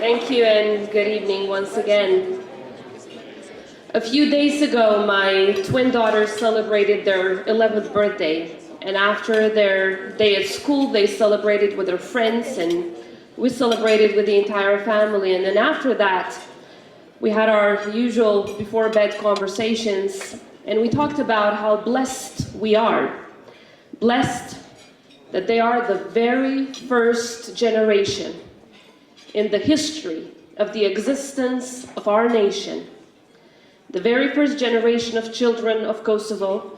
Thank you and good evening once again. A few days ago, my twin daughters celebrated their 11th birthday, and after their day at school, they celebrated with their friends, and we celebrated with the entire family. And then after that, we had our usual before-bed conversations, and we talked about how blessed we are. Blessed that they are the very first generation in the history of the existence of our nation, the very first generation of children of Kosovo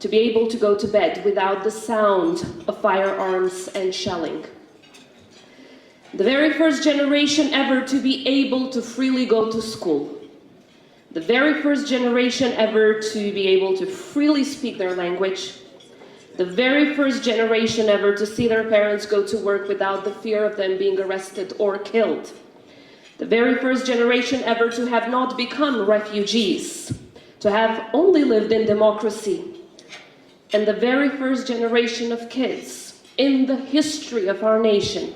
to be able to go to bed without the sound of firearms and shelling. The very first generation ever to be able to freely go to school. The very first generation ever to be able to freely speak their language. The very first generation ever to see their parents go to work without the fear of them being arrested or killed. The very first generation ever to have not become refugees, to have only lived in democracy. And the very first generation of kids in the history of our nation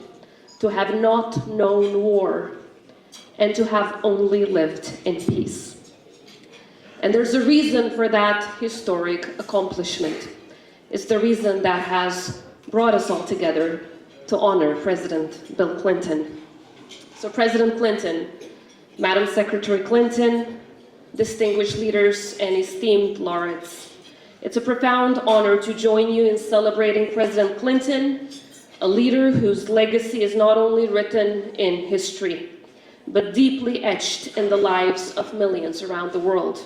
to have not known war and to have only lived in peace. And there's a reason for that historic accomplishment. It's the reason that has brought us all together to honor President Bill Clinton. So President Clinton, Madam Secretary Clinton, distinguished leaders and esteemed laureates, it's a profound honor to join you in celebrating President Clinton, a leader whose legacy is not only written in history, but deeply etched in the lives of millions around the world.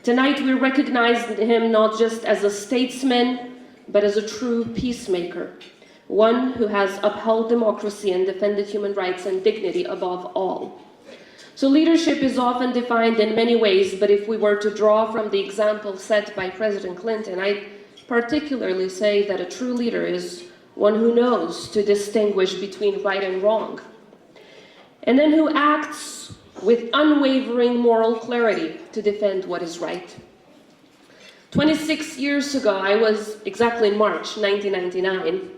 Tonight we recognize him not just as a statesman, but as a true peacemaker, one who has upheld democracy and defended human rights and dignity above all. So leadership is often defined in many ways, but if we were to draw from the example set by President Clinton, I'd particularly say that a true leader is one who knows to distinguish between right and wrong, and then who acts with unwavering moral clarity to defend what is right. 26 years ago, I was exactly in March 1999.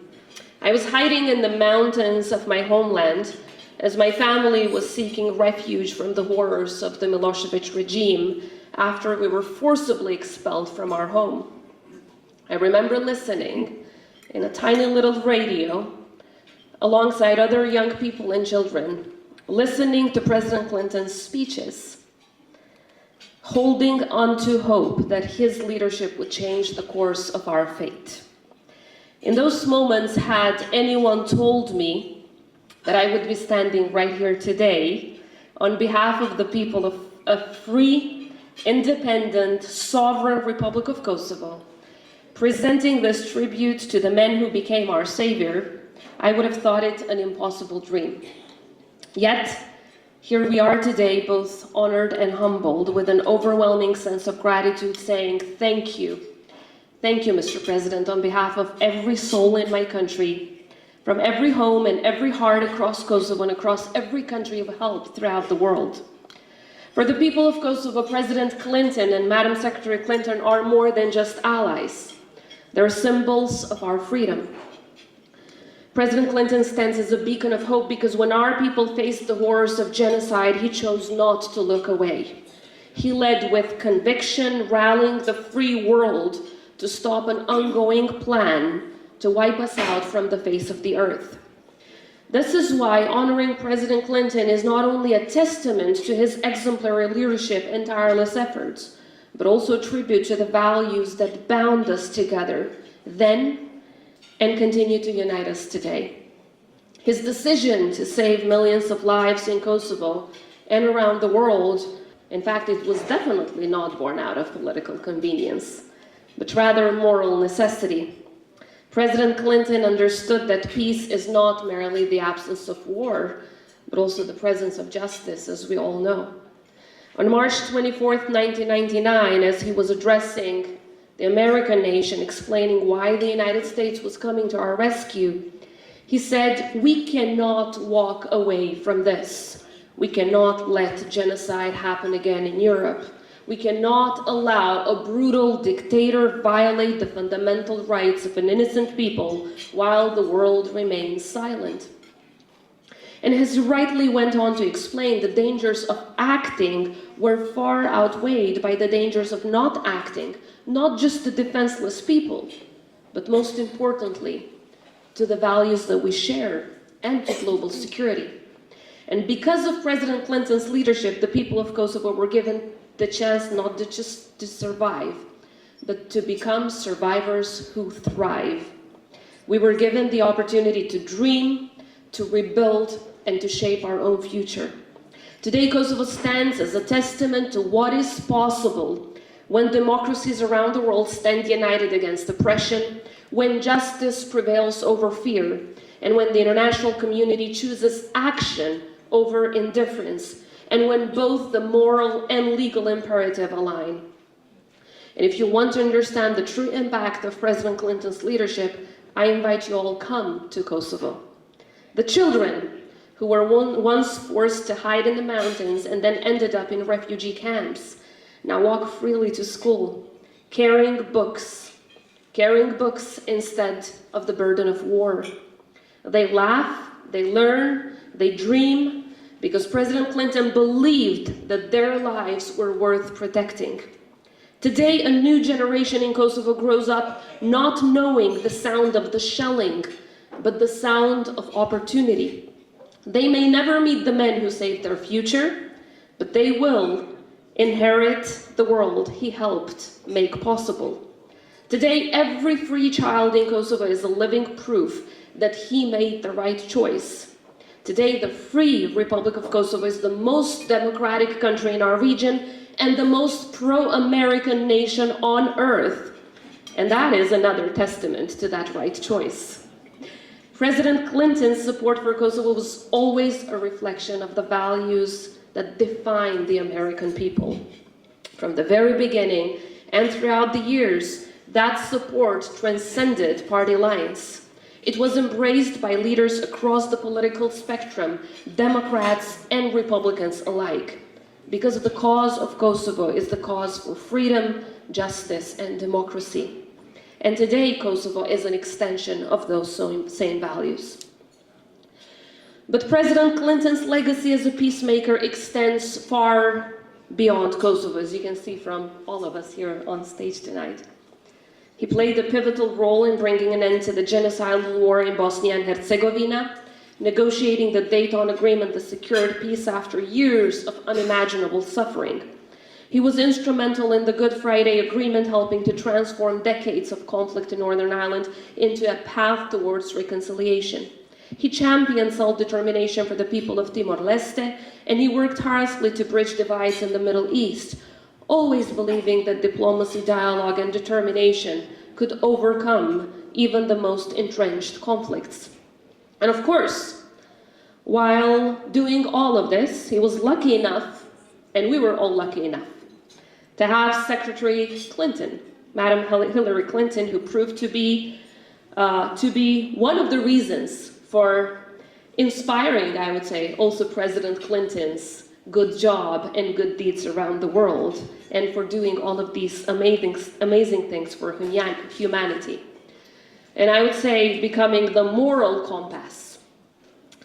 I was hiding in the mountains of my homeland as my family was seeking refuge from the horrors of the Milosevic regime after we were forcibly expelled from our home. I remember listening in a tiny little radio alongside other young people and children, listening to President Clinton's speeches, holding on to hope that his leadership would change the course of our fate. In those moments, had anyone told me that I would be standing right here today on behalf of the people of a free, independent, sovereign Republic of Kosovo, presenting this tribute to the men who became our savior, I would have thought it an impossible dream. Yet, here we are today, both honored and humbled, with an overwhelming sense of gratitude, saying thank you. Thank you, Mr. President, on behalf of every soul in my country, from every home and every heart across Kosovo and across every country of help throughout the world. For the people of Kosovo, President Clinton and Madam Secretary Clinton are more than just allies. They're symbols of our freedom. President Clinton stands as a beacon of hope because when our people faced the horrors of genocide, he chose not to look away. He led with conviction, rallying the free world to stop an ongoing plan to wipe us out from the face of the earth. This is why honoring President Clinton is not only a testament to his exemplary leadership and tireless efforts, but also a tribute to the values that bound us together then and continue to unite us today. His decision to save millions of lives in Kosovo and around the world, in fact, it was definitely not born out of political convenience, but rather moral necessity. President Clinton understood that peace is not merely the absence of war, but also the presence of justice, as we all know. On March 24th, 1999, as he was addressing the American nation, explaining why the United States was coming to our rescue, he said, "We cannot walk away from this. We cannot let genocide happen again in Europe. We cannot allow a brutal dictator violate the fundamental rights of an innocent people while the world remains silent." And as he rightly went on to explain, the dangers of acting were far outweighed by the dangers of not acting, not just to defenseless people, but most importantly, to the values that we share and to global security. And because of President Clinton's leadership, the people of Kosovo were given the chance not to just to survive, but to become survivors who thrive. We were given the opportunity to dream, to rebuild, and to shape our own future. Today, Kosovo stands as a testament to what is possible when democracies around the world stand united against oppression, when justice prevails over fear, and when the international community chooses action over indifference, and when both the moral and legal imperative align. And if you want to understand the true impact of President Clinton's leadership, I invite you all come to Kosovo. The children who were once forced to hide in the mountains and then ended up in refugee camps now walk freely to school, carrying books instead of the burden of war. They laugh, they learn, they dream, because President Clinton believed that their lives were worth protecting. Today, a new generation in Kosovo grows up not knowing the sound of the shelling, but the sound of opportunity. They may never meet the men who saved their future, but they will inherit the world he helped make possible. Today, every free child in Kosovo is a living proof that he made the right choice. Today, the Free Republic of Kosovo is the most democratic country in our region and the most pro-American nation on earth. And that is another testament to that right choice. President Clinton's support for Kosovo was always a reflection of the values that define the American people. From the very beginning and throughout the years, that support transcended party lines. It was embraced by leaders across the political spectrum, Democrats and Republicans alike, because the cause of Kosovo is the cause for freedom, justice, and democracy. And today, Kosovo is an extension of those same values. But President Clinton's legacy as a peacemaker extends far beyond Kosovo, as you can see from all of us here on stage tonight. He played a pivotal role in bringing an end to the genocidal war in Bosnia and Herzegovina, negotiating the Dayton Agreement that secured peace after years of unimaginable suffering. He was instrumental in the Good Friday Agreement, helping to transform decades of conflict in Northern Ireland into a path towards reconciliation. He championed self-determination for the people of Timor-Leste, and he worked tirelessly to bridge divides in the Middle East, always believing that diplomacy, dialogue, and determination could overcome even the most entrenched conflicts. And of course, while doing all of this, he was lucky enough, and we were all lucky enough, to have Secretary Clinton, Madam Hillary Clinton, who proved to be one of the reasons for inspiring, I would say, also President Clinton's good job and good deeds around the world, and for doing all of these amazing things for humanity. And I would say becoming the moral compass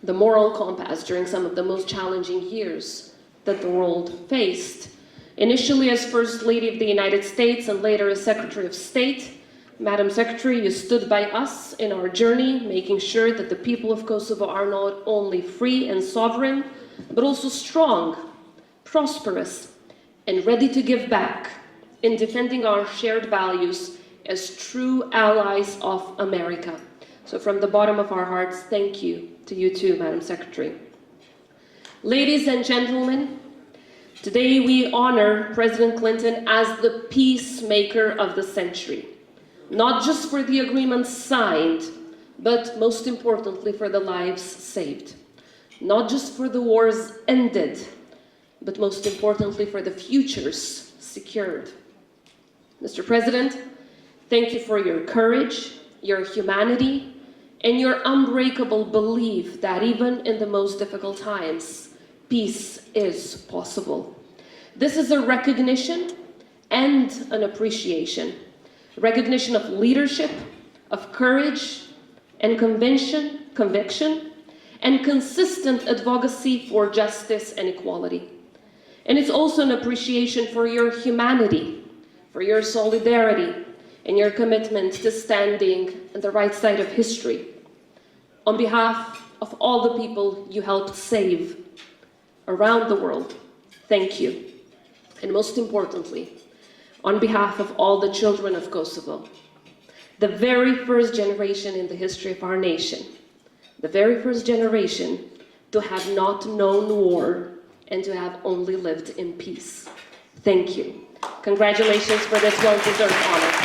during some of the most challenging years that the world faced. Initially as First Lady of the United States and later as Secretary of State, Madam Secretary, you stood by us in our journey, making sure that the people of Kosovo are not only free and sovereign, but also strong, prosperous, and ready to give back in defending our shared values as true allies of America. So from the bottom of our hearts, thank you to you too, Madam Secretary. Ladies and gentlemen, today we honor President Clinton as the peacemaker of the century, not just for the agreements signed, but most importantly for the lives saved. Not just for the wars ended, but most importantly for the futures secured. Mr. President, thank you for your courage, your humanity, and your unbreakable belief that even in the most difficult times, peace is possible. This is a recognition and an appreciation. Recognition of leadership, of courage and conviction, and consistent advocacy for justice and equality. And it's also an appreciation for your humanity, for your solidarity, and your commitment to standing on the right side of history. On behalf of all the people you helped save around the world, thank you. And most importantly, on behalf of all the children of Kosovo, the very first generation in the history of our nation, the very first generation to have not known war and to have only lived in peace. Thank you. Congratulations for this well-deserved honor.